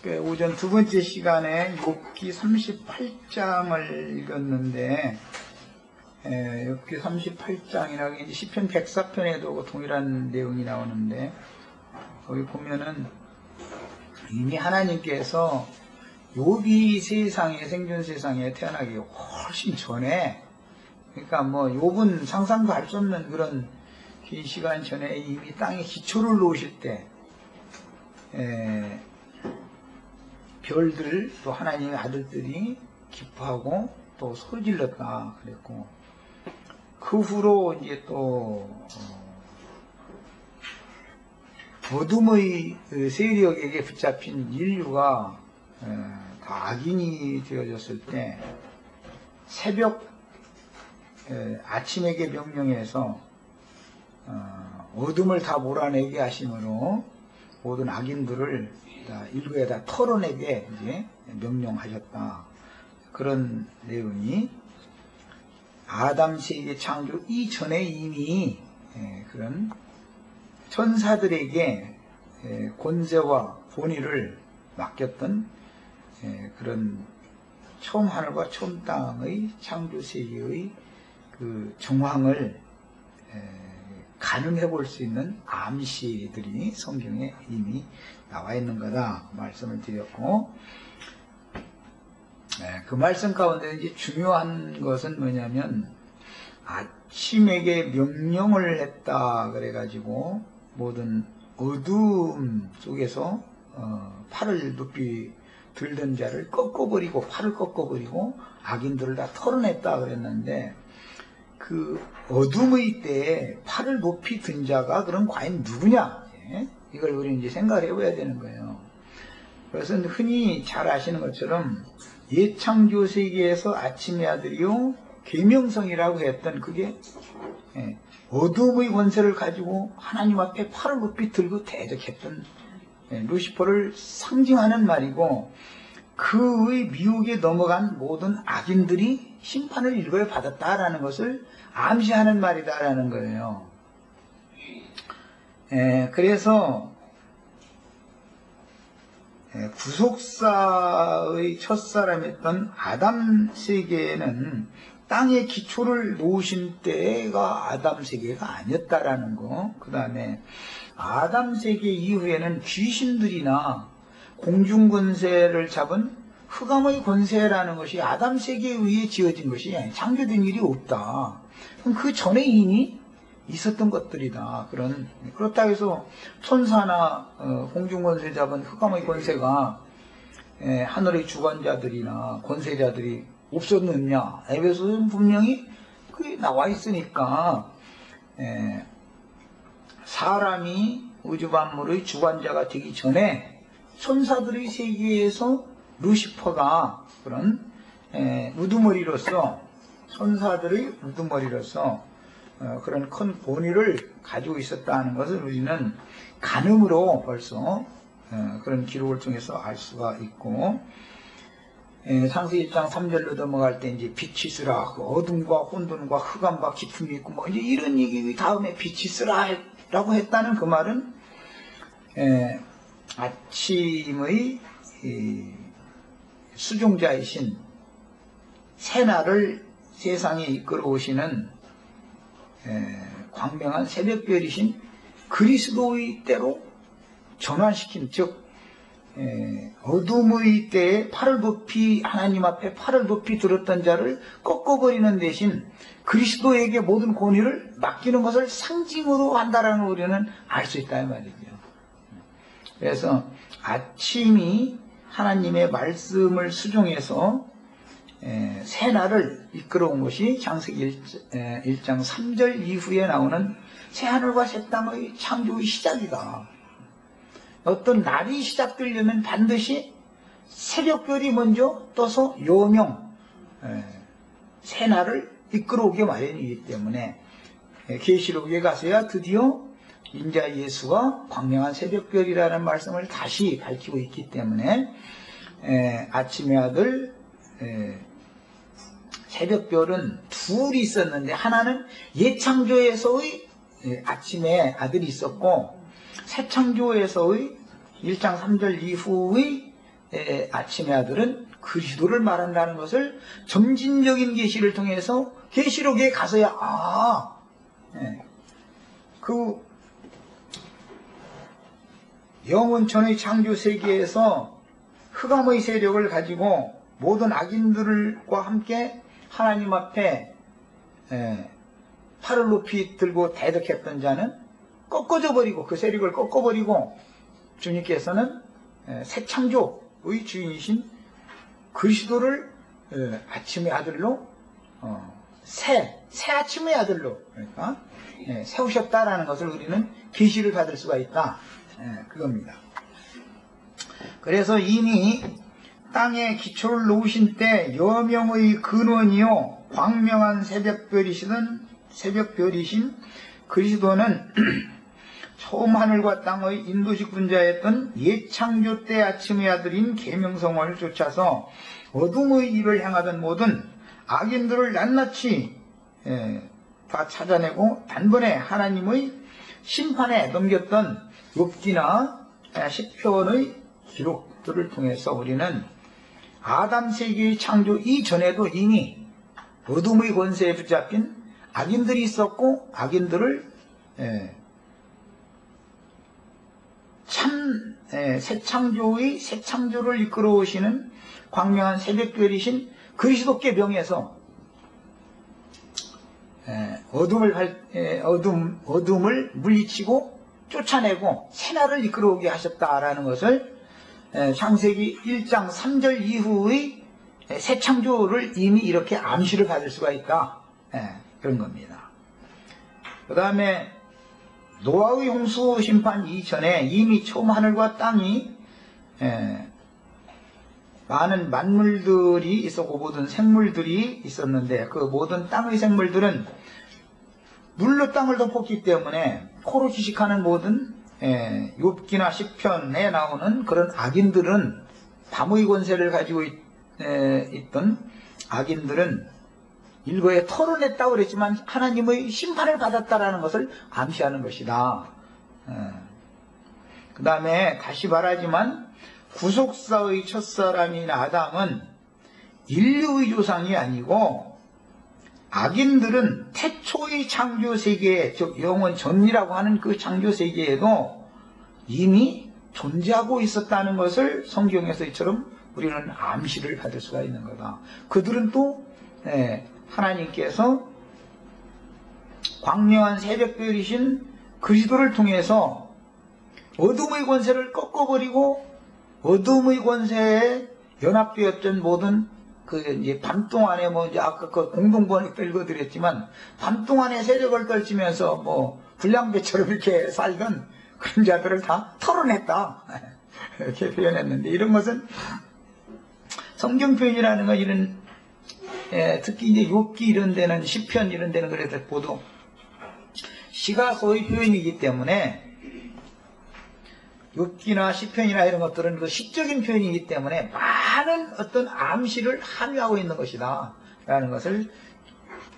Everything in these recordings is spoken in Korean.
오전 두 번째 시간에 욥기 38장을 읽었는데, 욥기 38장이라고 이제 시편 104편에도 동일한 내용이 나오는데, 거기 보면은 이미 하나님께서 욥이 생존 세상에 태어나기 훨씬 전에, 그러니까 뭐 욥은 상상도 할 수 없는 그런 긴 시간 전에 이미 땅에 기초를 놓으실 때, 별들 또 하나님의 아들들이 기뻐하고 또 소리질렀다 그랬고, 그 후로 이제 또 어둠의 세력에게 붙잡힌 인류가 다 악인이 되어졌을 때 새벽 아침에게 명령해서 어둠을 다 몰아내게 하심으로 모든 악인들을 일거에 다 털어내게 이제 명령하셨다. 그런 내용이 아담 세계 창조 이전에 이미 그런 천사들에게 권세와 본의를 맡겼던 그런 처음 하늘과 처음 땅의 창조 세계의 그 정황을 가늠해 볼 수 있는 암시들이 성경에 이미 나와 있는 거다 말씀을 드렸고, 그 말씀 가운데 이제 중요한 것은 뭐냐면 아침에게 명령을 했다 그래가지고 모든 어두움 속에서 팔을 높이 들던 자를 꺾어버리고 팔을 꺾어버리고 악인들을 다 털어냈다 그랬는데, 그 어둠의 때에 팔을 높이 든 자가 그럼 과연 누구냐? 이걸 우리 이제 생각을 해봐야 되는 거예요. 그래서 흔히 잘 아시는 것처럼 예창조 세계에서 아침의 아들이요 계명성이라고 했던 그게 어둠의 권세를 가지고 하나님 앞에 팔을 높이 들고 대적했던 루시퍼를 상징하는 말이고, 그의 미혹에 넘어간 모든 악인들이 심판을 일거에 받았다라는 것을 암시하는 말이다라는 거예요. 그래서 구속사의 첫사람이었던 아담 세계에는 땅의 기초를 놓으신 때가 아담 세계가 아니었다라는 거. 그 다음에 아담 세계 이후에는 귀신들이나 공중 권세를 잡은 흑암의 권세라는 것이 아담 세계에 의해 지어진 것이 창조된 일이 없다. 그럼 그 전에 이미 있었던 것들이다. 그렇다고 해서 천사나 공중 권세 잡은 흑암의 권세가 하늘의 주관자들이나 권세자들이 없었느냐? 에베소서는 분명히 그게 나와 있으니까 사람이 우주 만물의 주관자가 되기 전에 천사들의 세계에서 루시퍼가 그런 우두머리로서, 천사들의 우두머리로서 그런 큰 본의를 가지고 있었다는 것을 우리는 간음으로 벌써 그런 기록을 통해서 알 수가 있고, 창세기 1장 3절로 넘어갈 때 이제 빛이 쓰라, 그 어둠과 혼돈과 흑암과 기품이 있고 뭐 이제 이런 얘기 다음에 빛이 쓰라라고 했다는 그 말은 아침의 수종자이신 새날을 세상에 이끌어 오시는 광명한 새벽별이신 그리스도의 때로 전환시킨, 즉 어둠의 때에 팔을 높이 하나님 앞에 팔을 높이 들었던 자를 꺾어버리는 대신 그리스도에게 모든 권위를 맡기는 것을 상징으로 한다라는 우리는 알 수 있다 이 말이죠. 그래서 아침이 하나님의 말씀을 수종해서 새날을 이끌어온 것이 창세기 1장 3절 이후에 나오는 새하늘과 새 땅의 창조의 시작이다. 어떤 날이 시작되려면 반드시 새벽별이 먼저 떠서 요명, 새날을 이끌어오게 마련이기 때문에 계시록에 가서야 드디어 인자 예수가 광명한 새벽별이라는 말씀을 다시 밝히고 있기 때문에 아침의 아들 새벽별은 둘이 있었는데, 하나는 예창조에서의 아침에 아들이 있었고, 새창조에서의 1장 3절 이후의 아침의 아들은 그리스도를 말한다는 것을 점진적인 계시를 통해서 계시록에 가서야 그 영원천의 창조 세계에서 흑암의 세력을 가지고 모든 악인들과 함께 하나님 앞에 팔을 높이 들고 대적했던 자는 꺾어져 버리고 그 세력을 꺾어버리고 주님께서는 새 창조의 주인이신 그리스도를 아침의 아들로 새 아침의 아들로 그러니까 세우셨다라는 것을 우리는 계시를 받을 수가 있다. 그겁니다. 그래서 이미 땅에 기초를 놓으신 때 여명의 근원이요 광명한 새벽별이신 그리스도는 처음 하늘과 땅의 인도식 분자였던 옛창조 때 아침의 아들인 계명성을 쫓아서 어둠의 일을 행하던 모든 악인들을 낱낱이 다 찾아내고 단번에 하나님의 심판에 넘겼던 욥기나 시편의 기록들을 통해서 우리는 아담 세계의 창조 이전에도 이미 어둠의 권세에 붙잡힌 악인들이 있었고 악인들을 새 창조를 이끌어 오시는 광명한 새벽별이신 그리스도께 명해서 어둠을 물리치고 쫓아내고 새날을 이끌어 오게 하셨다라는 것을 창세기 1장 3절 이후의 새 창조를 이미 이렇게 암시를 받을 수가 있다. 그런 겁니다. 그 다음에 노아의 홍수 심판 이전에 이미 처음 하늘과 땅이 많은 만물들이 있었고 모든 생물들이 있었는데 그 모든 땅의 생물들은 물로 땅을 덮었기 때문에 코로 지식하는 모든 욥기나 시편에 나오는 그런 악인들은 밤의 권세를 가지고 있던 악인들은 일거에 털어냈다고 그랬지만 하나님의 심판을 받았다라는 것을 암시하는 것이다. 그 다음에 다시 말하지만 구속사의 첫사람인 아담은 인류의 조상이 아니고 악인들은 태초의 창조세계, 즉 영원 전이라고 하는 그 창조세계에도 이미 존재하고 있었다는 것을 성경에서 이처럼 우리는 암시를 받을 수가 있는 거다. 그들은 또 하나님께서 광명한 새벽별이신 그리스도를 통해서 어둠의 권세를 꺾어버리고 어둠의 권세에 연합되었던 모든 이제 밤 동안에 이제 아까 그 공동번역 읽어드렸지만 밤 동안에 세력을 떨치면서 불량배처럼 이렇게 살던 그런 자들을 다 털어냈다. 이렇게 표현했는데 이런 것은 성경 표현이라는 건 이런 특히 이제 욥기 이런 데는 시편 이런 데는 그래도 보도 시가 소의 표현이기 때문에 욥기나 시편이나 이런 것들은 그 시적인 표현이기 때문에 많은 어떤 암시를 함유하고 있는 것이다 라는 것을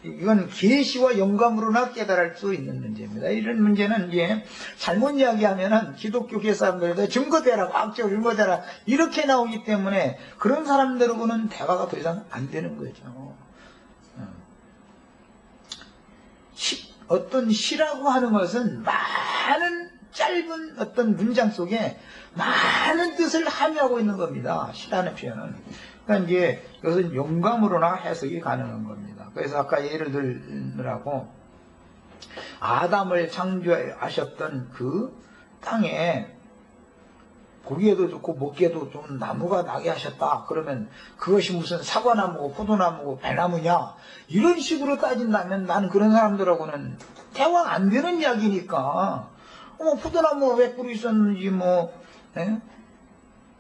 이건 계시와 영감으로나 깨달을 수 있는 문제입니다. 이런 문제는 이제 잘못 이야기하면은 기독교계 사람들에도 증거대라, 과학적으로 증거대라 이렇게 나오기 때문에 그런 사람들하고는 대화가 더 이상 안 되는 거죠. 어떤 시라고 하는 것은 많은 짧은 어떤 문장 속에 많은 뜻을 함유하고 있는 겁니다. 시라는 표현은. 그러니까 이제 이것은 영감으로나 해석이 가능한 겁니다. 그래서 아까 예를 들으라고 아담을 창조하셨던 그 땅에 보기에도 좋고 먹기에도 좋은 나무가 나게 하셨다. 그러면 그것이 무슨 사과나무고 포도나무고 배나무냐 이런 식으로 따진다면 나는 그런 사람들하고는 대화가 안 되는 이야기니까 포도나무가 몇 그루 있었는지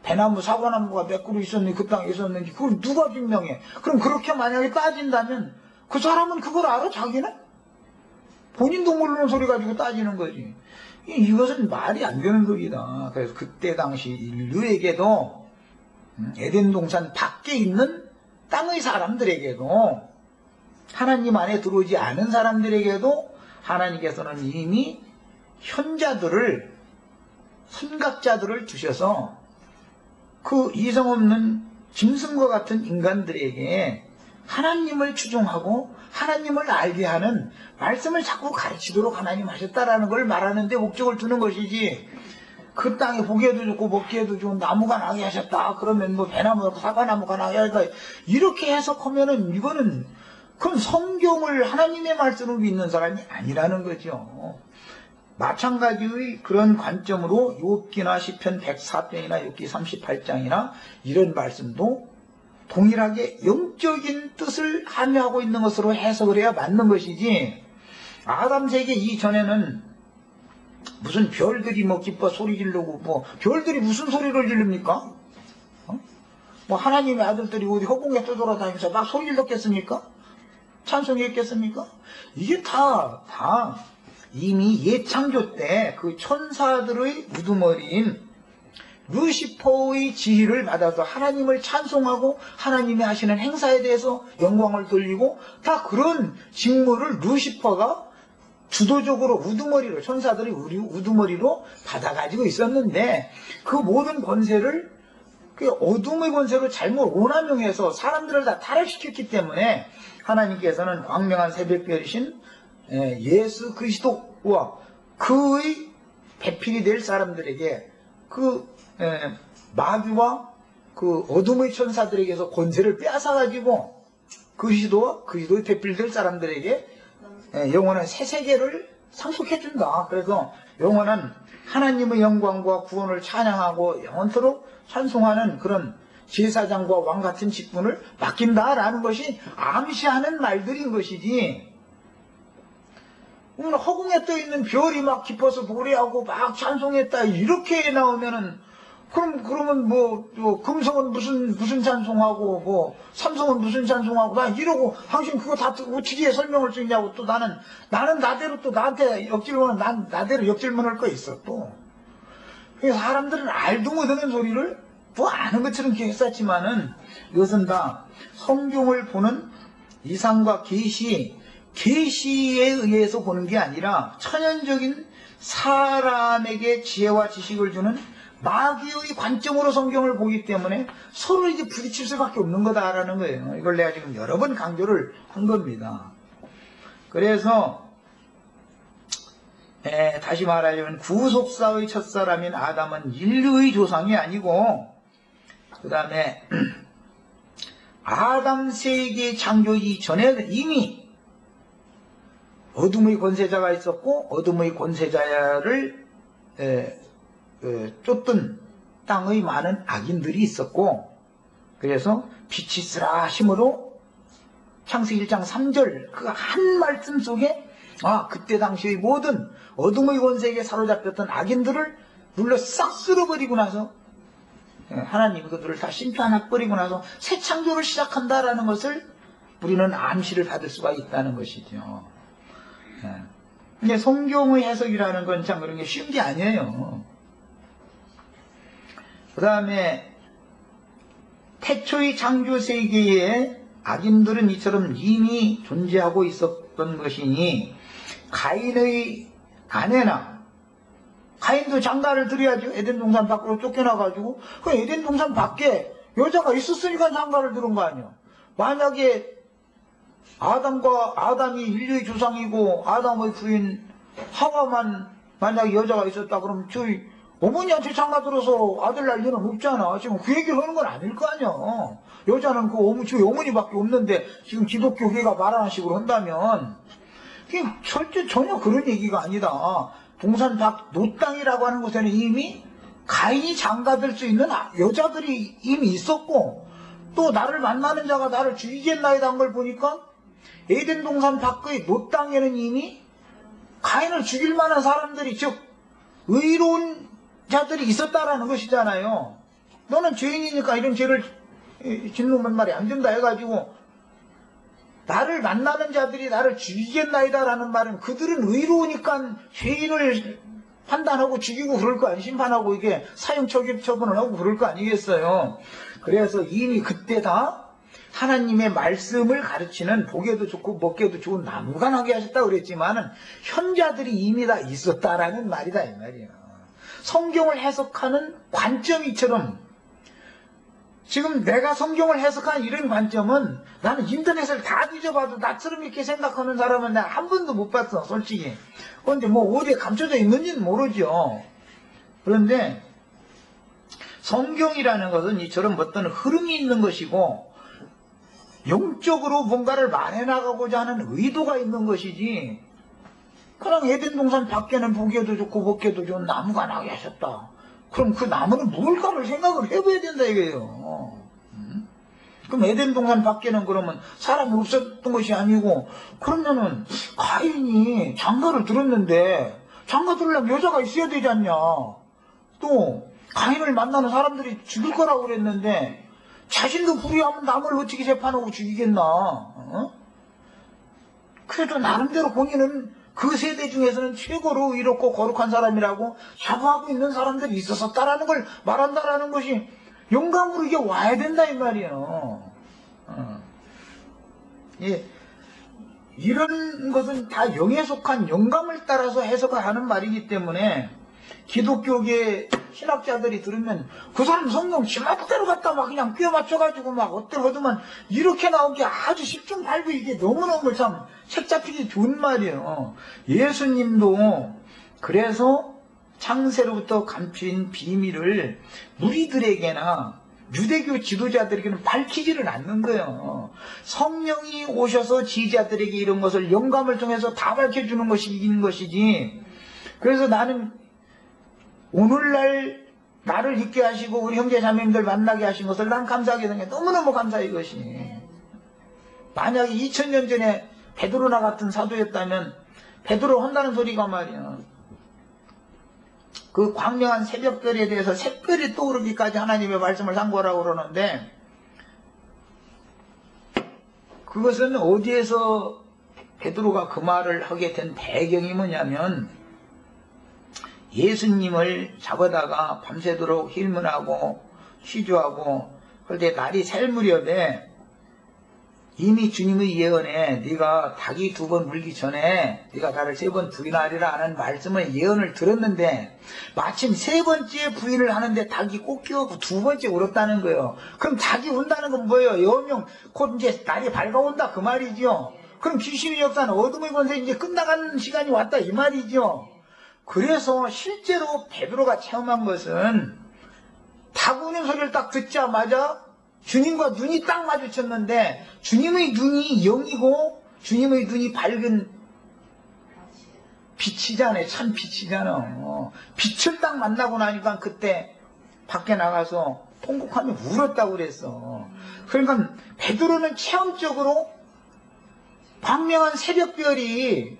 배나무 사과나무가 몇 그루 있었는지 그 땅에 있었는지 그걸 누가 증명해. 그럼 그렇게 만약에 따진다면 그 사람은 그걸 알아 자기는? 본인도 모르는 소리 가지고 따지는 거지. 이것은 말이 안 되는 거기다. 그래서 그때 당시 인류에게도 에덴 동산 밖에 있는 땅의 사람들에게도 하나님 안에 들어오지 않은 사람들에게도 하나님께서는 이미 선각자들을 주셔서 그 이성 없는 짐승과 같은 인간들에게 하나님을 추종하고 하나님을 알게 하는 말씀을 자꾸 가르치도록 하나님 하셨다라는 걸 말하는 데 목적을 두는 것이지, 그 땅에 보기에도 좋고 먹기에도 좋은 나무가 나게 하셨다 그러면 뭐 배나무 사과나무가 나게 하셨다 이렇게 해석하면은 이거는 그건 성경을 하나님의 말씀을 믿는 사람이 아니라는 거죠. 마찬가지의 그런 관점으로 욥기나 시편 104편이나 욥기 38장이나 이런 말씀도 동일하게 영적인 뜻을 함유하고 있는 것으로 해석을 해야 맞는 것이지, 아담 세계 이전에는 무슨 별들이 뭐 기뻐 소리 지르고, 뭐 별들이 무슨 소리를 지릅니까? 뭐 하나님의 아들들이 어디 허공에 떠돌아다니면서 막 소리 질렀겠습니까? 찬송했겠습니까? 이게 다 이미 예창조 때 그 천사들의 우두머리인 루시퍼의 지휘를 받아서 하나님을 찬송하고 하나님이 하시는 행사에 대해서 영광을 돌리고, 다 그런 직무를 루시퍼가 주도적으로 우두머리로, 천사들이 우두머리로 받아가지고 있었는데, 그 모든 권세를 그 어둠의 권세로 잘못 오남용해서 사람들을 다 타락시켰기 때문에 하나님께서는 광명한 새벽별이신 예수 그리스도와 그의 배필이 될 사람들에게 그 마귀와 그 어둠의 천사들에게서 권세를 빼앗아가지고 그리스도와 그리스도의 배필될 사람들에게 영원한 새 세계를 상속해준다. 그래서 영원한 하나님의 영광과 구원을 찬양하고 영원토록 찬송하는 그런 제사장과 왕 같은 직분을 맡긴다라는 것이 암시하는 말들인 것이지, 허공에 떠 있는 별이 막 기뻐서 노래하고 막 찬송했다 이렇게 나오면은, 그러면 뭐 금성은 무슨 찬송하고 뭐 삼성은 무슨 찬송하고 나 이러고, 당신 그거 다 어떻게 설명할 수 있냐고, 또 나는 나대로 또 나한테 역질문은 난 나대로 역질문할 거 있어 또. 그래서 사람들은 알도 못하는 소리를 뭐 아는 것처럼 했었지만은, 이것은 다 성경을 보는 이상과 계시에 의해서 보는 게 아니라 천연적인 사람에게 지혜와 지식을 주는 마귀의 관점으로 성경을 보기 때문에 서로 이제 부딪힐 수밖에 없는 거다라는 거예요. 이걸 내가 지금 여러 번 강조를 한 겁니다. 그래서 다시 말하자면 구속사의 첫사람인 아담은 인류의 조상이 아니고, 그 다음에 아담 세계 창조 이전에 이미 어둠의 권세자가 있었고, 어둠의 권세자를 쫓던 땅의 많은 악인들이 있었고, 그래서 빛이 쓰라 하심으로 창세기 1장 3절 그 한 말씀 속에 그때 당시의 모든 어둠의 권세에 사로잡혔던 악인들을 눌러 싹 쓸어버리고 나서 하나님이 그들을 다 심판해버리고 나서 새 창조를 시작한다라는 것을 우리는 암시를 받을 수가 있다는 것이죠. 근데 성경의 해석이라는 건 참 그런 게 쉬운 게 아니에요. 그 다음에 태초의 창조 세계에 악인들은 이처럼 이미 존재하고 있었던 것이니, 가인의 아내나, 가인도 장가를 들여야죠. 에덴 동산 밖으로 쫓겨나가지고 그 에덴 동산 밖에 여자가 있었으니까 장가를 들은 거 아니에요. 만약에 아담이 인류의 조상이고 아담의 부인 하와만 만약에 여자가 있었다 그러면 저희 어머니한테 장가 들어서 아들 날 리는 없잖아. 지금 그 얘기를 하는 건 아닐 거 아니야. 여자는 저희 어머니밖에 없는데 지금 기독교계가 말하는 식으로 한다면, 그게 절대 전혀 그런 얘기가 아니다. 동산 밖 노땅이라고 하는 곳에는 이미 가인이 장가들 수 있는 여자들이 이미 있었고, 또 나를 만나는 자가 나를 죽이겠나이다 한 걸 보니까 에덴 동산 밖의 노땅에는 이미 가인을 죽일 만한 사람들이, 즉 의로운 자들이 있었다라는 것이잖아요. 너는 죄인이니까 이런 죄를 짓는 말이 안 된다 해가지고 나를 만나는 자들이 나를 죽이겠나이다라는 말은 그들은 의로우니까 죄인을 판단하고 죽이고 그럴 거 아니, 심판하고 이게 사형 처분을 하고 그럴 거 아니겠어요. 그래서 이미 그때 다 하나님의 말씀을 가르치는 보기에도 좋고 먹기에도 좋은 나무가 나게 하셨다고 그랬지만은 현자들이 이미 다 있었다라는 말이다 이 말이에요. 성경을 해석하는 관점이처럼 지금 내가 성경을 해석한 이런 관점은 나는 인터넷을 다 뒤져봐도 나처럼 이렇게 생각하는 사람은 나 한 번도 못 봤어, 솔직히. 그런데 뭐 어디에 감춰져 있는지는 모르죠. 그런데 성경이라는 것은 이처럼 어떤 흐름이 있는 것이고 영적으로 뭔가를 말해나가고자 하는 의도가 있는 것이지, 그냥 에덴 동산 밖에는 보기에도 좋고 먹기에도 좋은 나무가 나게 하셨다. 그럼 그 나무는 뭘까를 생각을 해봐야 된다 이거예요. 그럼 에덴 동산 밖에는 그러면 사람이 없었던 것이 아니고, 그러면은 가인이 장가를 들었는데 장가 들으려면 여자가 있어야 되지 않냐. 또 가인을 만나는 사람들이 죽일 거라고 그랬는데 자신도 불의하면 남을 어떻게 재판하고 죽이겠나. 그래도 나름대로 본인은 그 세대 중에서는 최고로 의롭고 거룩한 사람이라고 자부하고 있는 사람들이 있었다라는 걸 말한다라는 것이 영감으로 이게 와야 된다 이 말이에요. 예, 이런 것은 다 영에 속한 영감을 따라서 해석을 하는 말이기 때문에 기독교계 신학자들이 들으면 그 사람 성경 지마대로 갖다 막 그냥 꿰 맞춰가지고 막 어떨거든 이렇게 나오기 아주 십중팔구, 이게 너무너무 참 책 잡히기 좋은 말이에요. 예수님도 그래서 창세로부터 감추인 비밀을 무리들에게나 유대교 지도자들에게는 밝히지를 않는 거예요. 성령이 오셔서 지지자들에게 이런 것을 영감을 통해서 다 밝혀주는 것이 이긴 것이지. 그래서 나는 오늘날 나를 있게 하시고 우리 형제 자매님들 만나게 하신 것을 난 감사하게 생각해. 너무너무 감사해. 이것이 만약에 2000년 전에 베드로나 같은 사도였다면 베드로 한다는 소리가 말이야, 그 광명한 새벽별에 대해서 새별이 떠오르기까지 하나님의 말씀을 상고하라고 그러는데, 그것은 어디에서 베드로가 그 말을 하게 된 배경이 뭐냐면, 예수님을 잡아다가 밤새도록 힐문하고 취조하고 그럴 때 날이 샐 무렵에 이미 주님의 예언에 네가 닭이 2번 물기 전에 네가 나를 3번 부인하리라 하는 말씀을 예언을 들었는데, 마침 3번째 부인을 하는데 닭이 꽂혀갖고 2번째 울었다는 거예요. 그럼 닭이 운다는 건 뭐예요? 여명 곧 이제 날이 밝아온다 그 말이죠. 그럼 귀신의 역사는 어둠의 권세 이제 끝나가는 시간이 왔다 이 말이죠. 그래서 실제로 베드로가 체험한 것은 닭 우는 소리를 딱 듣자마자 주님과 눈이 딱 마주쳤는데, 주님의 눈이 영이고 주님의 눈이 밝은 빛이잖아요. 참 빛이잖아. 빛을 딱 만나고 나니까 그때 밖에 나가서 통곡하며 울었다고 그랬어. 그러니까 베드로는 체험적으로 광명한 새벽별이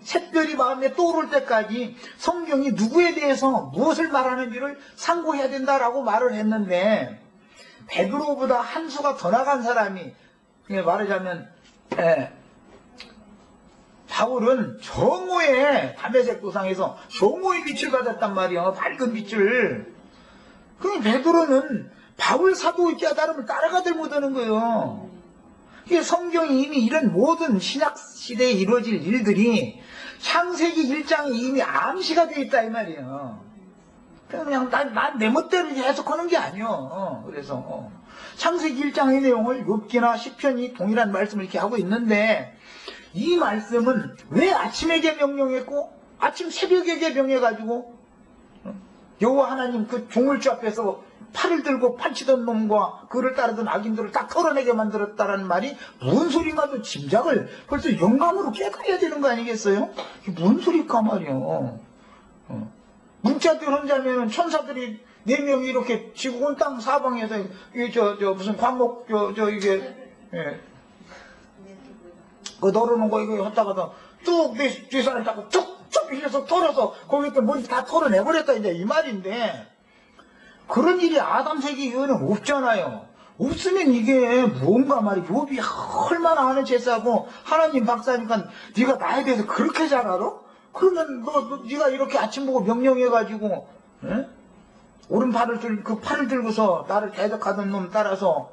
마음에 떠오를 때까지 성경이 누구에 대해서 무엇을 말하는지를 상고해야 된다라고 말을 했는데, 베드로보다 한 수가 더 나간 사람이, 말하자면 바울은 정오에 담에색 도상에서 정오의 빛을 받았단 말이야. 밝은 빛을. 그럼 베드로는 바울 사도의 깨달음을 따라가들 못하는 거예요. 이게 성경이 이미 이런 모든 신약 시대에 이루어질 일들이 창세기 1장에 이미 암시가 되어 있다 이 말이에요. 그냥 난 내 멋대로 해석하는 게 아니요. 그래서 창세기 1장의 내용을 욥기나 시편이 동일한 말씀을 이렇게 하고 있는데, 이 말씀은 왜 아침에게 명령했고 아침 새벽에게 명해가지고 여호와 하나님 그 종을주 앞에서 팔을 들고 판치던 놈과 그를 따르던 악인들을 딱 털어내게 만들었다라는 말이 뭔 소리인가도 짐작을 벌써 영감으로 깨달아야 되는 거 아니겠어요? 이게 뭔 소리일까 말이요. 문자들 혼자면 천사들이 4명이 이렇게 지구 온 땅 사방에서 이게 무슨 광목 이게 그 널어놓은 거 이거 했다가도 뚝 뒤사람 잡고 툭툭 밀려서 털어서 거기 있던 머리 다 털어내버렸다 이제 이 말인데, 그런 일이 아담 세기 이후에는 없잖아요. 없으면 이게 뭔가 말이야. 욥이 얼마나 하는 제사고 하나님 박사니까 네가 나에 대해서 그렇게 잘 알아? 그러면 네가 이렇게 아침 보고 명령해가지고 오른팔을 그 팔을 들고서 나를 대적하던 놈 따라서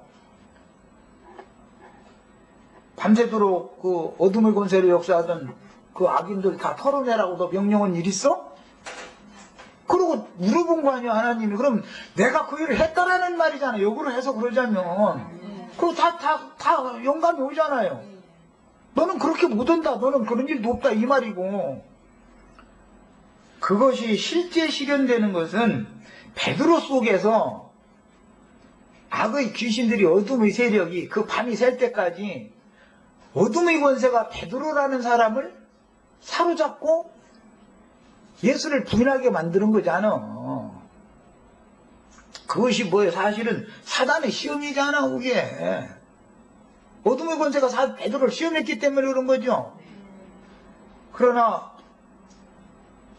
밤새도록 그 어둠의 권세로 역사하던 그 악인들 다 털어내라고 너 명령한 일 있어? 그러고 물어본 거 아니야, 하나님이. 그럼 내가 그 일을 했다라는 말이잖아. 역으로 해서 그러자면. 그거 다 영감이 오잖아요. 너는 그렇게 못한다. 너는 그런 일도 없다. 이 말이고. 그것이 실제 실현되는 것은 베드로 속에서 악의 귀신들이 어둠의 세력이 그 밤이 셀 때까지 어둠의 권세가 베드로라는 사람을 사로잡고 예수를 부인하게 만드는 거잖아. 그것이 뭐예요? 사실은 사단의 시험이잖아, 그게. 어둠의 권세가 베드로를 시험했기 때문에 그런 거죠. 그러나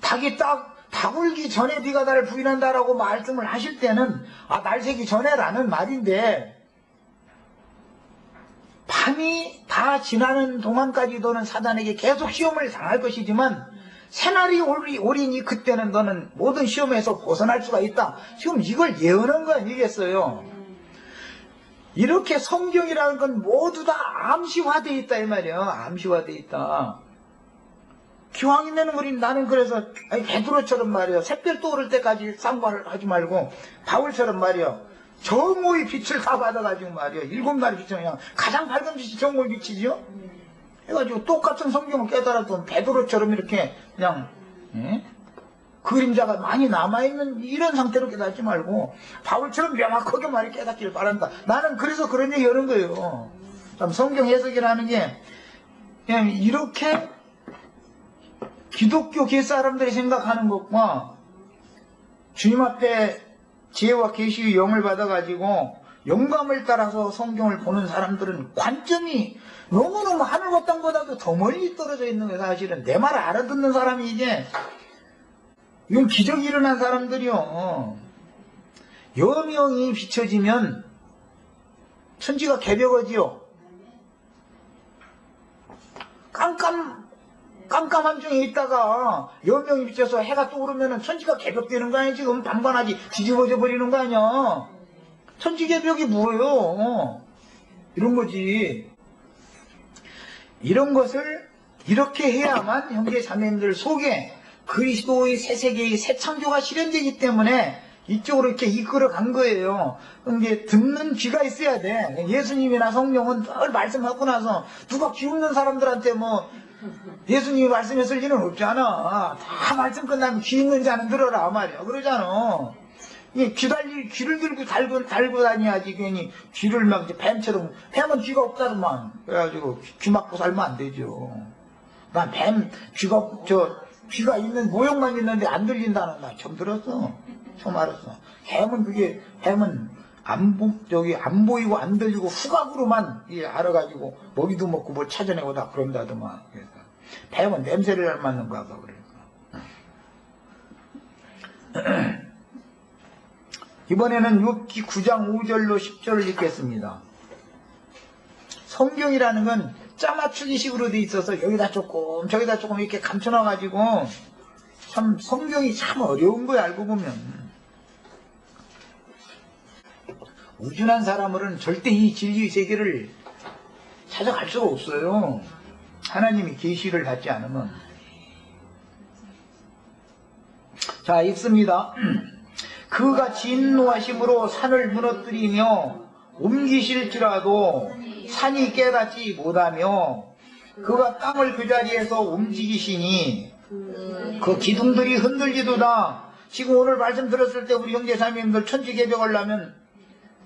닭이 딱 울기 전에 네가 나를 부인한다라고 말씀을 하실 때는 날 새기 전에라는 말인데, 밤이 다 지나는 동안까지도는 사단에게 계속 시험을 당할 것이지만 새날이 오리니 그때는 너는 모든 시험에서 벗어날 수가 있다. 지금 이걸 예언한 거 아니겠어요? 이렇게 성경이라는 건 모두 다 암시화되어 있다 이 말이야. 암시화되어 있다. 기왕이면 우리 나는 그래서 베드로처럼 말이야. 샛별 떠오를 때까지 쌍발을 하지 말고 바울처럼 말이야. 정오의 빛을 다 받아가지고 말이야. 7날의 빛은 그냥 가장 밝은 빛이 정오의 빛이죠. 해가지고 똑같은 성경을 깨달았던 베드로처럼 이렇게 그냥 그림자가 많이 남아있는 이런 상태로 깨닫지 말고 바울처럼 명확하게 말이 깨닫기를 바란다. 나는 그래서 그런 얘기 하는 거예요. 참 성경 해석이라는 게 그냥 이렇게 기독교 사람들이 생각하는 것과 주님 앞에 지혜와 계시의 영을 받아가지고 영감을 따라서 성경을 보는 사람들은 관점이 너무너무 하늘과 땅보다도 더 멀리 떨어져 있는 거예요. 사실은 내 말을 알아듣는 사람이 이건 기적이 일어난 사람들이요. 여명이 비춰지면 천지가 개벽하지요. 깜깜한 중에 있다가 여명이 비쳐서 해가 떠오르면 천지가 개벽되는 거 아니야. 지금 반반하지 뒤집어져 버리는 거 아니야. 천지개벽이 뭐예요? 이런 거지. 이런 것을 이렇게 해야만 형제 자매님들 속에 그리스도의 새 세계의 새 창조가 실현되기 때문에 이쪽으로 이렇게 이끌어 간 거예요. 이게 듣는 귀가 있어야 돼. 예수님이나 성령은 늘 말씀하고 나서 누가 귀 없는 사람들한테 뭐 예수님이 말씀했을 리는 없잖아. 다 말씀 끝나면 귀 있는 자는 들어라 말이야. 그러잖아. 귀를 들고 달고 다녀야지. 괜히 귀를 막 이제 뱀처럼. 뱀은 귀가 없다더만. 그래가지고 귀 막고 살면 안 되죠. 난 뱀 귀가 있는 모형만 있는데 안 들린다는 나 처음 들었어. 처음 알았어. 뱀은 안 보이고 안 들리고 후각으로만 알아가지고 먹이도 먹고 뭘 찾아내고 다 그런다더만. 그래서 뱀은 냄새를 안 맡는가 봐. 그러니까. 이번에는 욥기 9장 5절로 10절을 읽겠습니다. 성경이라는 건 짜맞추기식으로 돼 있어서 여기다 조금 저기다 조금 이렇게 감춰놔가지고 참 성경이 참 어려운 거야. 알고 보면 우준한 사람으로는 절대 이 진리의 세계를 찾아갈 수가 없어요. 하나님이 계시를 받지 않으면. 자, 읽습니다. 그가 진노하심으로 산을 무너뜨리며 옮기실지라도 산이 깨닫지 못하며 그가 땅을 그 자리에서 움직이시니 그 기둥들이 흔들리도다. 지금 오늘 말씀 들었을 때 우리 형제 자매님들 천지개벽을 하면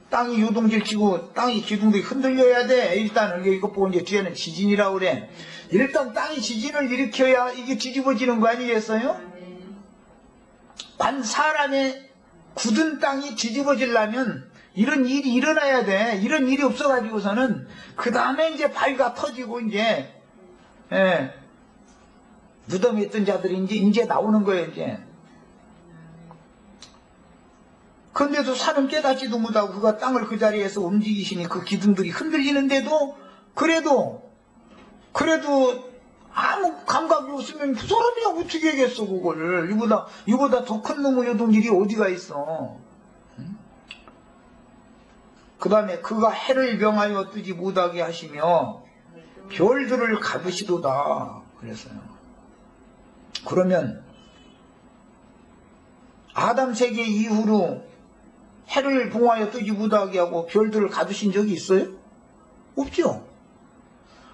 땅이 요동질 치고 땅이 기둥들이 흔들려야 돼. 일단 이거 보고 이제 뒤에는 지진이라고 그래. 일단 땅이 지진을 일으켜야 이게 뒤집어지는 거 아니겠어요? 사람의 굳은 땅이 뒤집어지려면 이런 일이 일어나야 돼. 이런 일이 없어가지고서는 그 다음에 이제 바위가 터지고 이제 무덤에 있던 자들이 이제 나오는 거예요. 이제. 그런데도 산은 깨닫지도 못하고 그가 땅을 그 자리에서 움직이시니 그 기둥들이 흔들리는데도 그래도 아무 감각이 없으면 그 사람이 어떻게 하겠어 그걸. 이보다 더 큰 놈의 요동질이 어디가 있어. 그 다음에 그가 해를 명하여 뜨지 못하게 하시며 별들을 가두시도다 그랬어요. 그러면 아담 세계 이후로 해를 봉하여 뜨지 못하게 하고 별들을 가두신 적이 있어요? 없죠.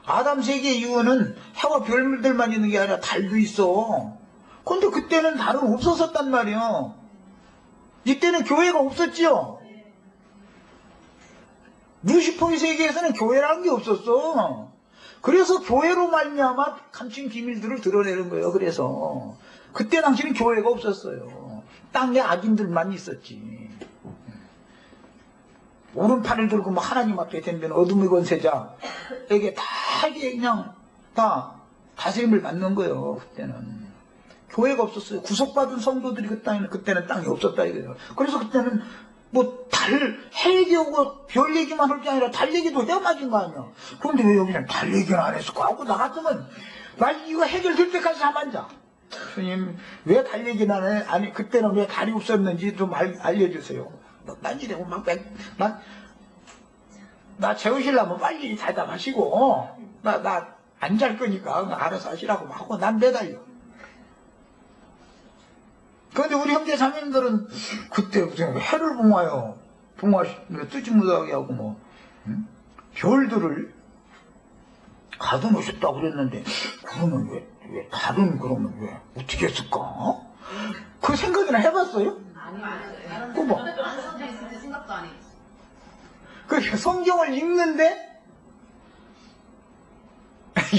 아담 세계 이후는 해와 별들만 있는 게 아니라 달도 있어. 근데 그때는 달은 없었단 말이에요. 이때는 교회가 없었죠. 루시퍼의 세계에서는 교회라는 게 없었어. 그래서 교회로 말미암아 감춘 비밀들을 드러내는 거예요. 그래서 그때 당시는 교회가 없었어요. 땅에 악인들만 있었지. 오른팔을 들고 뭐 하나님 앞에 덤비는 어둠의 권세자에게 다 이게 그냥 다 다스림을 받는 거예요. 그때는 교회가 없었어요. 구속받은 성도들이 그때는 땅이 없었다 이거예요. 그래서 그때는 뭐 해 얘기하고 별 얘기만 할 게 아니라 달 얘기도 해야 맞은 거 아니야. 그런데 왜 여기는 달 얘기는 안 했을까 하고 나 같으면 나 이거 해결될 때까지 잠 안 자. 주님 왜 달 얘기는 안 해? 아니 그때는 왜 달이 없었는지 좀 알려주세요. 난 이래고 나 재우시려면 빨리 대답하시고 나 안 잘 거니까 알아서 하시라고 하고 난 매달려. 그런데 우리 형제 자매님들은 그때 무슨 해를 뜨지 못하게 하고 뭐 별들을 가둬놓으셨다고 그랬는데 그러면 왜 다른 그러면 왜 어떻게 했을까? 그 생각이나 해봤어요? 아니요. 그 뭐? 안 써져 있을 때 생각도 안 했어. 그 성경을 읽는데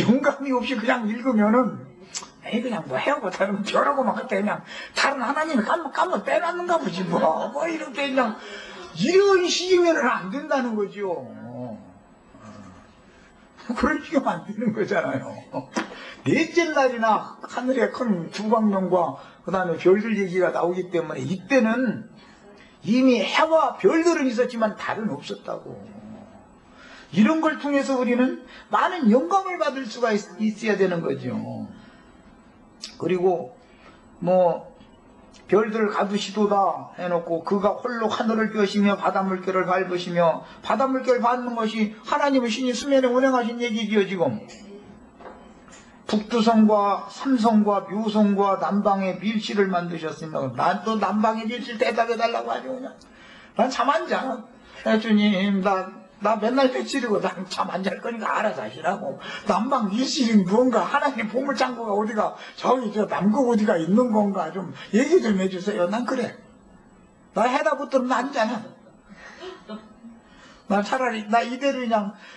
용감이 없이 그냥 읽으면은 에이 그냥 뭐 해하고 다른 별하고만 할때 그냥 다른 하나님이 까면 빼놨는가 보지 뭐 이렇게 그냥 이런 식이면은 안 된다는 거죠. 그럴 식이면 안 되는 거잖아요. 넷째 날이나 하늘에 큰 두광명과 그 다음에 별들 얘기가 나오기 때문에 이때는 이미 해와 별들은 있었지만 달은 없었다고. 이런 걸 통해서 우리는 많은 영감을 받을 수가 있어야 되는 거죠. 그리고 뭐 별들을 가두시도다 해놓고 그가 홀로 하늘을 펴시며 바닷물결을 밟으시며 바닷물결 밟는 것이 하나님의 신이 수면에 운행하신 얘기지요. 지금 북두성과 삼성과 묘성과 남방의 밀실을 만드셨으며 난 또 남방의 밀실 대답해달라고 하죠. 그냥 난 잠 안 자. 주님 나 맨날 며칠이고 난 잠 안 잘 거니까 알아서 하시라고. 남방 밀실이 뭔가 하나님 보물창고가 어디가 저기 저 남극 어디가 있는 건가 좀 얘기 좀 해주세요. 난 그래. 나 해다 붙들면 안 자냐. 나 차라리 나 이대로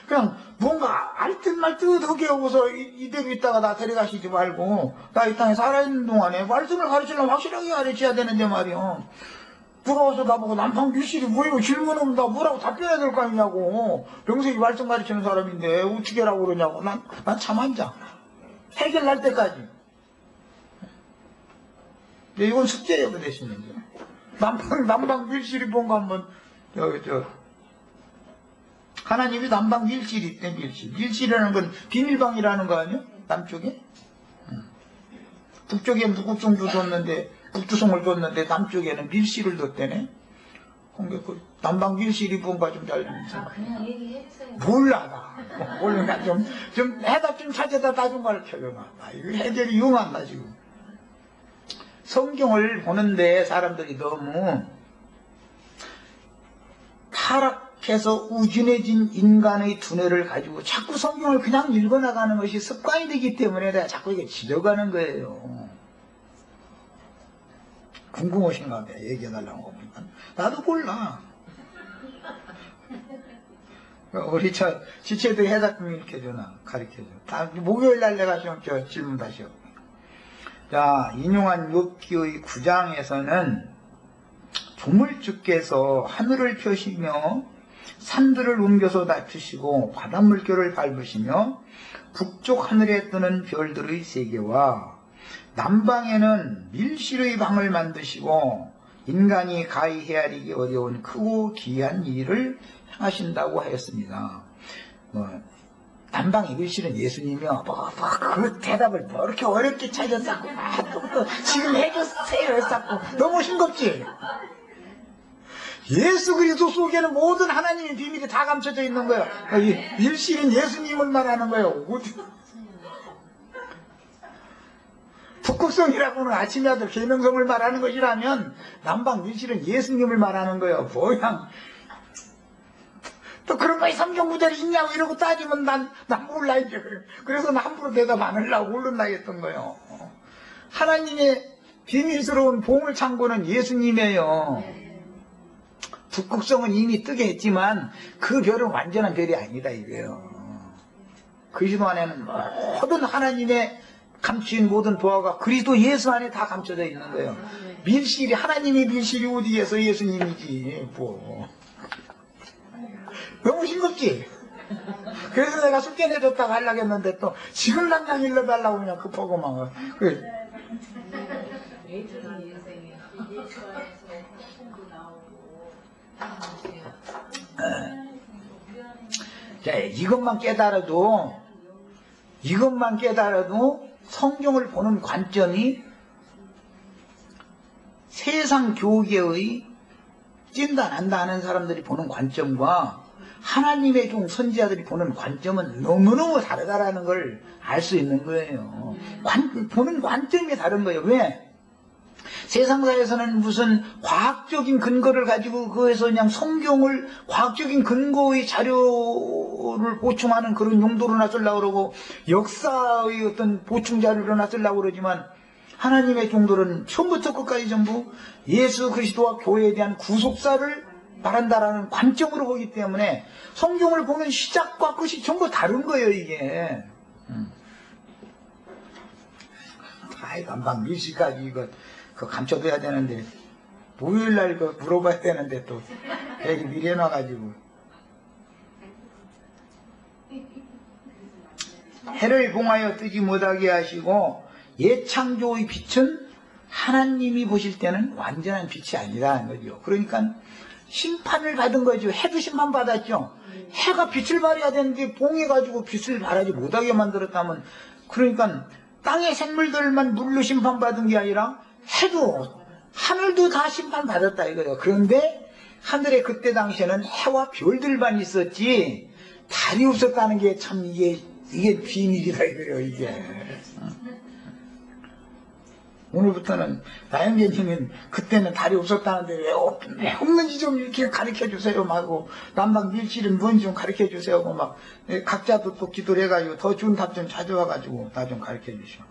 그냥 뭔가 알뜻말뜻하게 하고서 이대로 있다가 나 데려가시지 말고 나 이 땅에 살아있는 동안에 말씀을 가르치려면 확실하게 가르쳐야 되는데 말이요. 누가 와서 나보고 남방 밀실이 뭐이고 질문하면 나 뭐라고 답변해야 될 거 아니냐고. 명색이 말씀 가르치는 사람인데 어떻게 하라고 그러냐고. 난 잠 안 자. 해결날 때까지. 이건 숙제예요. 그 대신에 남방 밀실이 뭔가 한번 하나님이 남방 밀실이 있대. 밀실이라는 건 비밀방이라는 거 아니에요? 남쪽에? 북쪽에 무국성도 뒀는데 북두성을 뒀는데 남쪽에는 밀실을 뒀대네. 그 남방 밀실이 뭔가 좀 잘 그냥 얘기해주세요. 몰라 나. 몰라 좀 해답 좀 찾아다 나 좀 가르쳐줘. 나 이거 해결이 용한다 지금. 성경을 보는데 사람들이 너무 타락해서 우준해진 인간의 두뇌를 가지고 자꾸 성경을 그냥 읽어나가는 것이 습관이 되기 때문에 내가 자꾸 이게 지려가는 거예요. 궁금하신가 봐. 얘기해달라고 보니까 나도 몰라. 우리 지체들 해답 좀 이렇게 주나 가르쳐줘. 목요일날 내가 좀 질문 다시 하고. 자, 인용한 욥기의 9장에서는 조물주께서 하늘을 펴시며 산들을 옮겨서 낮추시고 바닷물결을 밟으시며 북쪽 하늘에 뜨는 별들의 세계와 남방에는 밀실의 방을 만드시고 인간이 가히 헤아리기 어려운 크고 기이한 일을 행하신다고 하였습니다. 남방의 밀실은 예수님이요. 그 대답을 뭐 이렇게 어렵게 찾았었고 또 지금 해줬어요 했었고 너무 싱겁지? 예수 그리스도 속에는 모든 하나님의 비밀이 다 감춰져 있는 거예요. 밀실은 예수님을 말하는 거예요. 북극성이라고는 아침의 아들 계명성을 말하는 것이라면 남방 밀실은 예수님을 말하는 거예요. 뭐야? 또 그런 거에 성경구절이 있냐고 이러고 따지면 난 몰라 이제. 그래서 나 함부로 대답 안 하려고 모른다 했던 거예요. 하나님의 비밀스러운 보물창고는 예수님이에요. 북극성은 이미 뜨게 했지만 그 별은 완전한 별이 아니다 이거예요. 그리스도 안에는 모든 하나님의 감추인 모든 보화가 그리스도 예수 안에 다 감춰져 있는 거예요. 밀실이 하나님의 밀실이 어디에서 예수님이지 뭐. 너무 싱겁지? 그래서 내가 숙제 내줬다가 하려고 했는데 또 지금 당장 일러달라고 그냥 급하고 막 그래. 자, 이것만 깨달아도 성경을 보는 관점이 세상 교계의 찐다 난다 하는 사람들이 보는 관점과 하나님의 종 선지자들이 보는 관점은 너무너무 다르다라는 걸 알 수 있는 거예요. 보는 관점이 다른 거예요. 왜? 세상사에서는 무슨 과학적인 근거를 가지고 그에서 그냥 성경을 과학적인 근거의 자료를 보충하는 그런 용도로나 쓰려고 그러고 역사의 어떤 보충 자료로나 쓰려고 그러지만 하나님의 종들은 처음부터 끝까지 전부 예수 그리스도와 교회에 대한 구속사를 말한다라는 관점으로 보기 때문에 성경을 보는 시작과 끝이 전부 다른 거예요 이게. 아이 남방 밀실까지 이거 그거 감춰둬야 되는데 목요일날 그 물어봐야 되는데 또 여기 미리 해놔가지고 해를 봉하여 뜨지 못하게 하시고 옛 창조의 빛은 하나님이 보실 때는 완전한 빛이 아니라는 거죠. 그러니까 심판을 받은 거죠. 해도 심판받았죠. 해가 빛을 발해야 되는데 봉해가지고 빛을 발하지 못하게 만들었다면 그러니까 땅의 생물들만 물로 심판받은 게 아니라 해도 하늘도 다 심판받았다 이거예요. 그런데 하늘에 그때 당시에는 해와 별들만 있었지 달이 없었다는 게 참 이게 비밀이다 이거예요 이게. 오늘부터는 나영재님은 그때는 달이 없었다는데 왜 없는지 좀 이렇게 가르쳐 주세요 하고 남방 밀실은 뭔지 좀 가르쳐 주세요 하고 막 각자도 또 기도를 해가지고 더 좋은 답 좀 찾아와가지고 나 좀 가르쳐 주시오.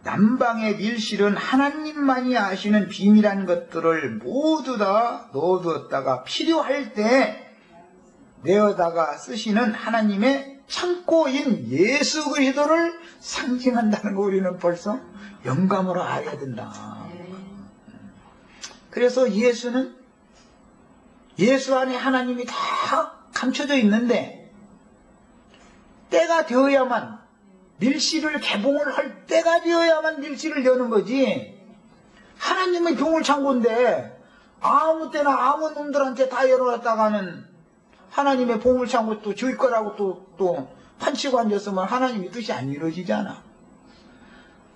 남방의 밀실은 하나님만이 아시는 비밀한 것들을 모두 다 넣어두었다가 필요할 때 내어다가 쓰시는 하나님의 창고인 예수 그리스도를 상징한다는 거 우리는 벌써 영감으로 알아야 된다. 그래서 예수는 예수 안에 하나님이 다 감춰져 있는데 때가 되어야만 밀실을 개봉을 할 때가 되어야만 밀실을 여는 거지. 하나님의 보물창고인데 아무 때나 아무 놈들한테 다 열어놨다가는 하나님의 보물창고 또 줄 거라고 또 판치고 앉았으면 하나님의 뜻이 안 이루어지잖아.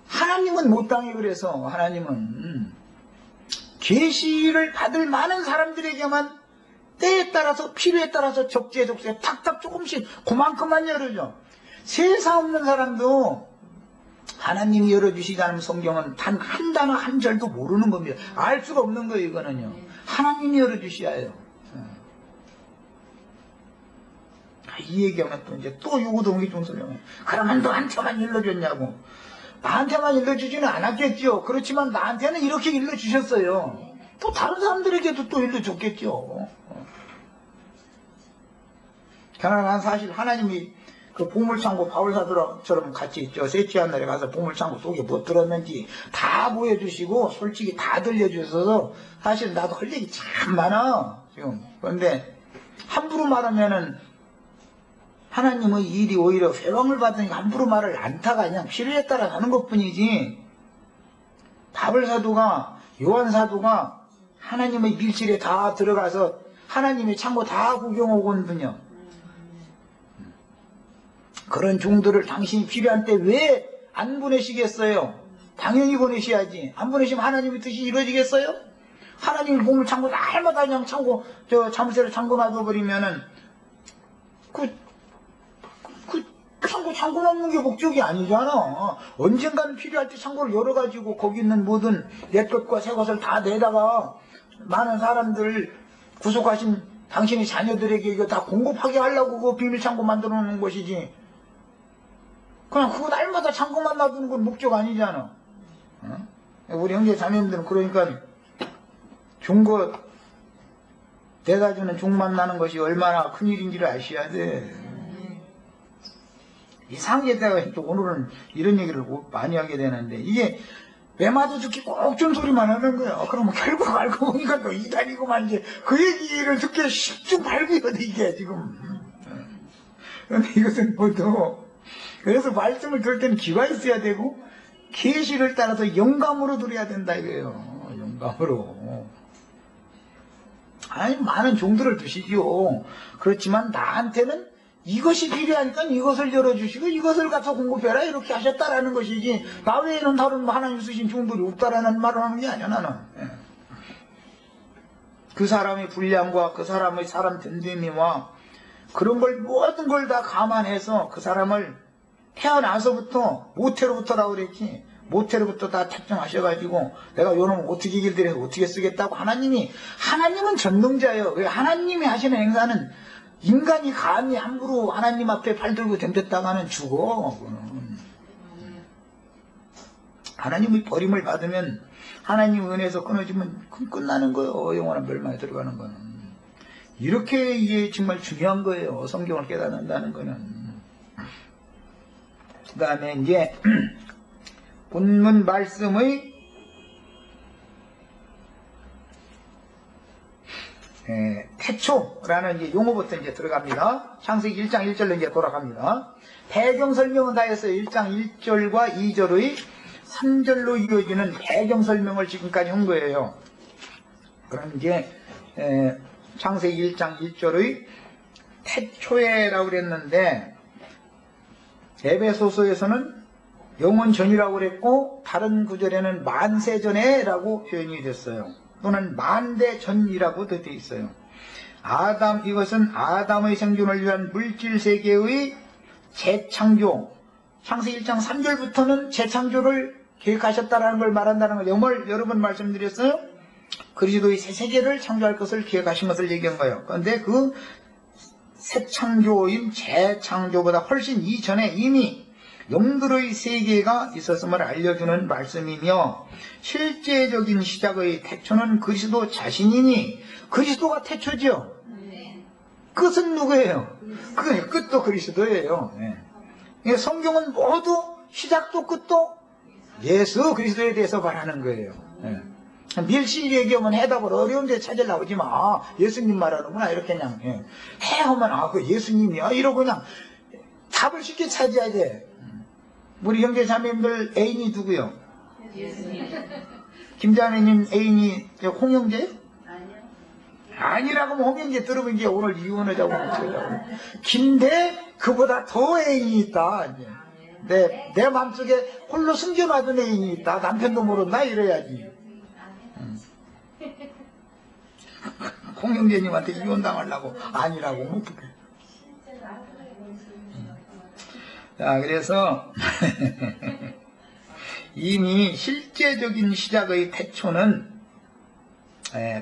하나님은 못 당해. 그래서 하나님은 계시를 받을 많은 사람들에게만 때에 따라서 필요에 따라서 적재적소에 탁탁 조금씩 그만큼만 열어줘. 세상 없는 사람도 하나님이 열어주시지 않으면 성경은 단 한 단어 한 절도 모르는 겁니다. 알 수가 없는 거예요 이거는요. 하나님이 열어주셔야 해요. 이 얘기하면 또 이제 또 요구동기 좀 소리하면 그러면 너한테만 일러줬냐고. 나한테만 일러주지는 않았겠죠. 그렇지만 나한테는 이렇게 일러주셨어요. 또 다른 사람들에게도 또 일러줬겠죠. 그러나 사실 하나님이 그 보물창고 바울사도처럼 같이 있죠. 셋째 하늘에 가서 보물창고 속에 뭐 들었는지 다 보여주시고 솔직히 다 들려주셔서 사실 나도 할 얘기 참 많아 지금. 그런데 함부로 말하면은 하나님의 일이 오히려 회방을 받으니까 함부로 말을 않다가 그냥 필요에 따라 하는 것뿐이지. 바울사도가 요한사도가 하나님의 밀실에 다 들어가서 하나님의 창고 다 구경하고 온 분이요. 그런 종들을 당신이 필요한 때 왜 안 보내시겠어요? 당연히 보내셔야지. 안 보내시면 하나님의 뜻이 이루어지겠어요? 하나님이 보물 창고 날마다 그냥 창고 자물쇠를 창고 놔둬버리면은 창고 넣는 게 목적이 아니잖아. 언젠가는 필요할 때 창고를 열어가지고 거기 있는 모든 옛 것과 새 것을 다 내다가 많은 사람들 구속하신 당신의 자녀들에게 이거 다 공급하게 하려고 그 비밀 창고 만들어 놓은 것이지. 그냥 그거 날마다 창고만 놔두는 건 목적 아니잖아. 어? 우리 형제 자매님들은 그러니까 종거 대다주는 종 만나는 것이 얼마나 큰일인지를 아셔야 돼. 이 상계대가 또 오늘은 이런 얘기를 많이 하게 되는데 이게 매마도 듣기 꼭 좀 소리만 하는 거야. 그러면 결국 알고 보니까 또 이단이고만 이제 그 얘기를 듣기 쉽지 말고요 이게 지금. 그런데 이것은 모두 그래서 말씀을 들을 때는 귀가 있어야 되고 계시를 따라서 영감으로 들어야 된다 이거예요. 영감으로. 아니 많은 종들을 두시죠. 그렇지만 나한테는 이것이 필요하니까 이것을 열어주시고 이것을 가서 공급해라 이렇게 하셨다라는 것이지 나 외에는 다른 하나님 쓰신 종들이 없다라는 말을 하는 게 아니야 나는. 그 사람의 분량과 그 사람의 사람 됨됨이와 그런 걸 모든 걸 다 감안해서 그 사람을 태어나서부터 모태로부터라고 그랬지 모태로부터 다 책정하셔가지고 내가 요놈 어떻게 길들여서 어떻게 쓰겠다고 하나님은 전능자예요. 왜 하나님이 하시는 행사는 인간이 감히 함부로 하나님 앞에 팔 들고 덤볐다가는 죽어. 하나님의 버림을 받으면 하나님 은혜에서 끊어지면 끝나는 거예요. 영원한 멸망에 들어가는 거는. 이렇게 이게 정말 중요한 거예요. 성경을 깨닫는다는 거는. 그 다음에 이제 본문 말씀의 태초라는 이제 용어부터 이제 들어갑니다. 창세기 1장 1절로 이제 돌아갑니다. 배경 설명은 다 했어요. 1장 1절과 2절의 3절로 이어지는 배경 설명을 지금까지 한 거예요. 그럼 이제 창세기 1장 1절의 태초에라고 그랬는데 에베소서에서는 영원 전이라고 그랬고 다른 구절에는 만세 전에라고 표현이 됐어요. 또는 만대 전이라고 되어 있어요. 이것은 아담의 생존을 위한 물질 세계의 재창조. 창세기 1장 3절부터는 재창조를 계획하셨다라는 걸 말한다는 걸 여러 번 말씀드렸어요. 그리스도의 새 세계를 창조할 것을 계획하신 것을 얘기한 거예요. 그런데 그 새 창조인 재창조보다 훨씬 이전에 이미 영들의 세계가 있었음을 알려주는 말씀이며 실제적인 시작의 태초는 그리스도 자신이니 그리스도가 태초죠. 끝은 누구예요? 끝도 그리스도예요. 성경은 모두 시작도 끝도 예수 그리스도에 대해서 말하는 거예요. 밀실 얘기하면 해답을 어려운데 찾으려고 하지 마. 예수님 말하는구나 이렇게 그냥 해 하면 그 예수님이야 이러고 그냥 답을 쉽게 찾아야 돼. 우리 형제 자매님들 애인이 누구요? 예수님. 김자매님 애인이 홍형제? 아니요. 아니라고 하면 홍형제 들으면 이제 오늘 이혼하자고 어쩌자고. 긴데 그보다 더 애인이 있다. 내 마음속에 홀로 숨겨놔둔 애인이 있다. 남편도 모른다 이래야지. 홍형제님한테 이혼당하려고 아니라고 하면 어떡해. 자, 그래서 이미 실제적인 시작의 태초는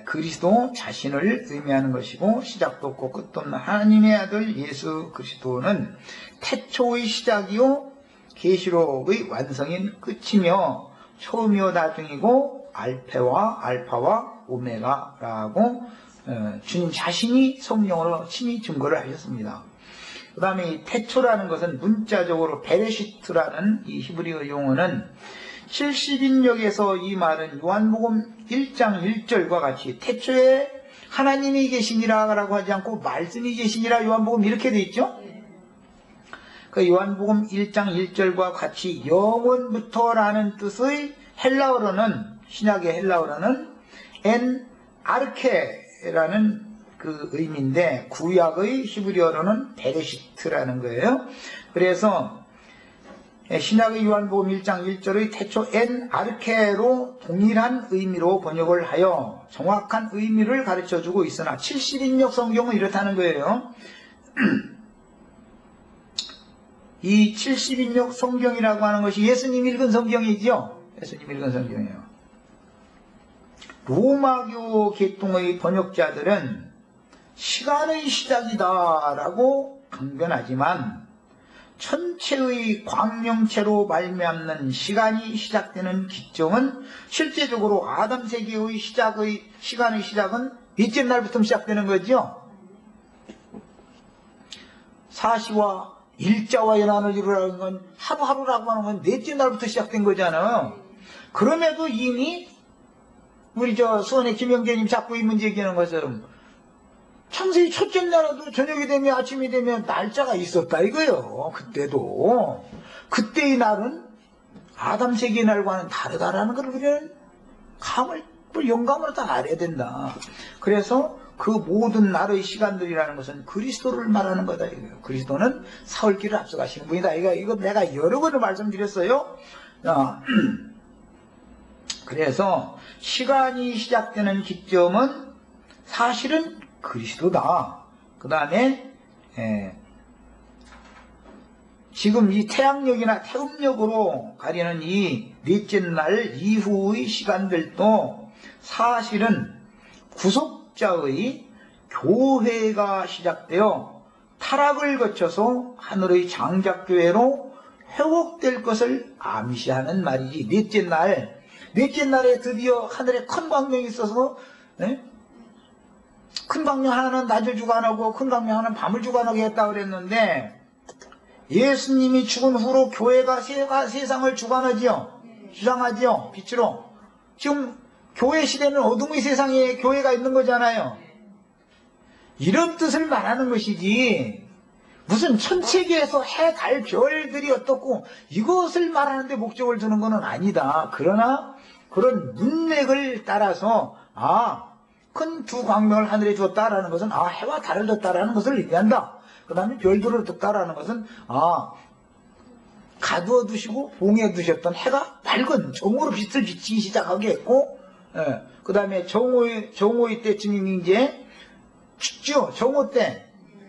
그리스도 자신을 의미하는 것이고 시작도 없고 끝도 없는 하나님의 아들 예수 그리스도는 태초의 시작이요 계시록의 완성인 끝이며 처음이요 나중이고 알파와 오메가라고 주님 자신이 성령으로 친히 증거를 하셨습니다. 그 다음에 이 태초라는 것은 문자적으로 베레시트라는 이 히브리어 용어는 70인역에서 이 말은 요한복음 1장 1절과 같이 태초에 하나님이 계시니라 라고 하지 않고 말씀이 계시니라 요한복음 이렇게 돼 있죠. 그 요한복음 1장 1절과 같이 영원부터라는 뜻의 헬라어로는 신약의 헬라어로는 엔 아르케라는 그 의미인데 구약의 히브리어로는 베레시트라는 거예요. 그래서 신약의 요한복음 1장 1절의 태초 엔 아르케로 동일한 의미로 번역을 하여 정확한 의미를 가르쳐주고 있으나 70인역 성경은 이렇다는 거예요. 이 70인역 성경이라고 하는 것이 예수님 읽은 성경이죠. 예수님 읽은 성경이에요. 로마교 계통의 번역자들은 시간의 시작이다라고 강변하지만 천체의 광명체로 말미암는 시간이 시작되는 기점은 실제적으로 아담 세계의 시간의 시작은 넷째 날부터 시작되는 거죠. 사시와 일자와 연한을 이루라는 건 하루하루라고 하는 건 넷째 날부터 시작된 거잖아요. 그럼에도 이미 우리 수원의 김영재님 자꾸 이 문제 얘기하는 것처럼 창세기 첫째 날에도 저녁이 되면 아침이 되면 날짜가 있었다 이거요. 그때도 그때의 날은 아담 세계의 날과는 다르다라는 걸 우리는 영감으로 다 알아야 된다. 그래서 그 모든 날의 시간들이라는 것은 그리스도를 말하는 거다 이거예요. 그리스도는 사흘길을 앞서가시는 분이다. 이거 내가 여러 번을 말씀드렸어요. 그래서 시간이 시작되는 기점은 사실은 그리스도다. 그 다음에 지금 이 태양력이나 태음력으로 가리는 이 넷째 날 이후의 시간들도 사실은 구속자의 교회가 시작되어 타락을 거쳐서 하늘의 장작교회로 회복될 것을 암시하는 말이지. 넷째 날에 드디어 하늘에 큰 광명이 있어서 큰 광명 하나는 낮을 주관하고 큰 광명 하나는 밤을 주관하게 했다고 그랬는데 예수님이 죽은 후로 교회가 세상을 주관하지요. 주장하지요. 빛으로. 지금 교회 시대는 어둠의 세상에 교회가 있는 거잖아요. 이런 뜻을 말하는 것이지 무슨 천체계에서 해, 달, 별들이 어떻고 이것을 말하는데 목적을 두는 것은 아니다. 그러나 그런 문맥을 따라서 큰 두 광명을 하늘에 주었다라는 것은 해와 달을 뒀다라는 것을 얘기한다. 그 다음에 별들을 뒀다라는 것은 가두어 두시고 봉해 두셨던 해가 밝은 정오로 빛을 비치기 시작하게 했고 그 다음에 정오의 때쯤이면 이제 춥죠. 정오 때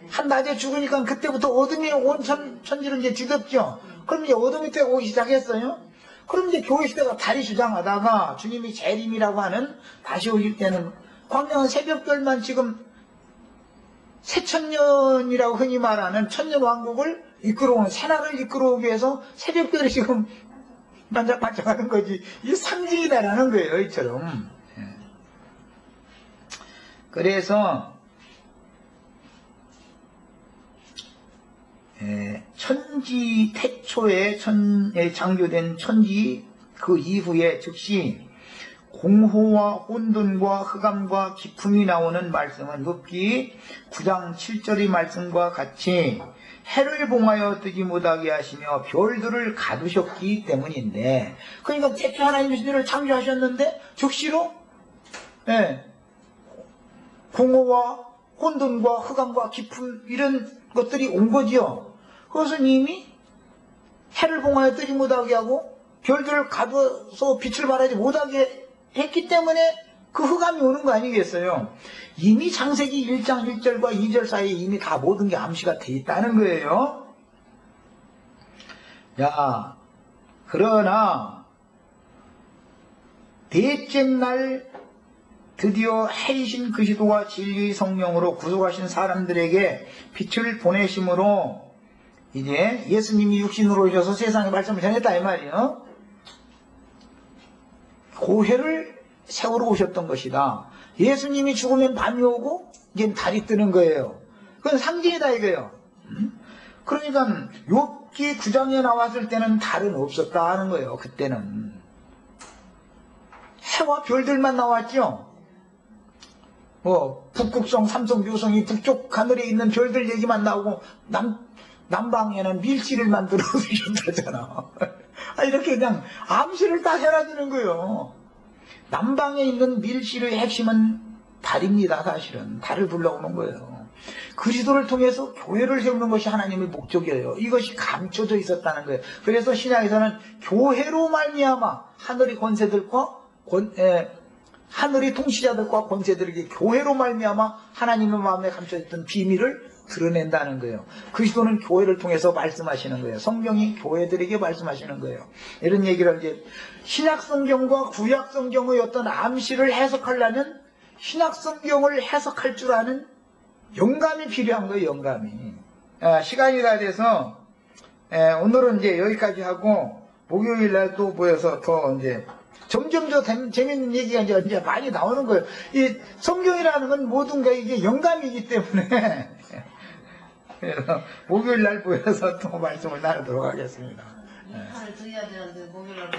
한낮에 죽으니까 그때부터 어둠이 온 천지를 이제 뒤덮죠. 그럼 이제 어둠이 때가 오기 시작했어요. 그럼 이제 교회 시대가 달이 주장하다가 주님이 재림이라고 하는 다시 오실 때는 광명한 새벽별만 지금 새천년이라고 흔히 말하는 천년왕국을 이끌어오는 새날을 이끌어오기 위해서 새벽별이 지금 반짝반짝하는 거지. 이게 상징이다라는 거예요. 이처럼. 그래서 천지 태초에 창조된 천지 그 이후에 즉시 공호와 혼돈과 흑암과 기품이 나오는 말씀은 욥기 9장 7절의 말씀과 같이 해를 봉하여 뜨지 못하게 하시며 별들을 가두셨기 때문인데, 그러니까 태초 하나님 신들을 창조하셨는데 즉시로 공허와 혼돈과 흑암과 기품 이런 것들이 온 거지요. 그것은 이미 해를 봉하여 뜨지 못하게 하고 별들을 가둬서 빛을 발하지 못하게 했기 때문에 그 흑암이 오는 거 아니겠어요? 이미 창세기 1장 1절과 2절 사이에 이미 다 모든 게 암시가 돼 있다는 거예요. 그러나 넷째 날 드디어 해이신 그리스도와 진리의 성령으로 구속하신 사람들에게 빛을 보내심으로 이제 예수님이 육신으로 오셔서 세상에 말씀을 전했다 이 말이에요. 고해를 세우러 오셨던 것이다. 예수님이 죽으면 밤이 오고 이제 달이 뜨는 거예요. 그건 상징이다 이거예요. 그러니까 욥기 9장에 나왔을 때는 달은 없었다 하는 거예요. 그때는 해와 별들만 나왔죠. 북극성, 삼성, 묘성이 북쪽 하늘에 있는 별들 얘기만 나오고 남방에는 밀지를 만들어 주셨다잖아. 이렇게 그냥 암시를 다 해놔주는 거예요. 남방에 있는 밀실의 핵심은 달입니다. 사실은 달을 불러오는 거예요. 그리스도를 통해서 교회를 세우는 것이 하나님의 목적이에요. 이것이 감춰져 있었다는 거예요. 그래서 신약에서는 교회로 말미암아 하늘의 권세들과 하늘의 통치자들과 권세들에게 교회로 말미암아 하나님의 마음에 감춰졌던 비밀을 드러낸다는 거예요. 그리스도는 교회를 통해서 말씀하시는 거예요. 성경이 교회들에게 말씀하시는 거예요. 이런 얘기를 이제 신약 성경과 구약 성경의 어떤 암시를 해석하려면 신약 성경을 해석할 줄 아는 영감이 필요한 거예요. 영감이. 시간이 다 돼서 오늘은 이제 여기까지 하고 목요일 날 또 모여서 더 이제 점점 더 재밌는 얘기가 이제 많이 나오는 거예요. 이 성경이라는 건 모든 게 이게 영감이기 때문에 그래서 목요일 날 모여서 또 말씀을 나누도록 하겠습니다. 이 판을 드려야 되는데 목요일 날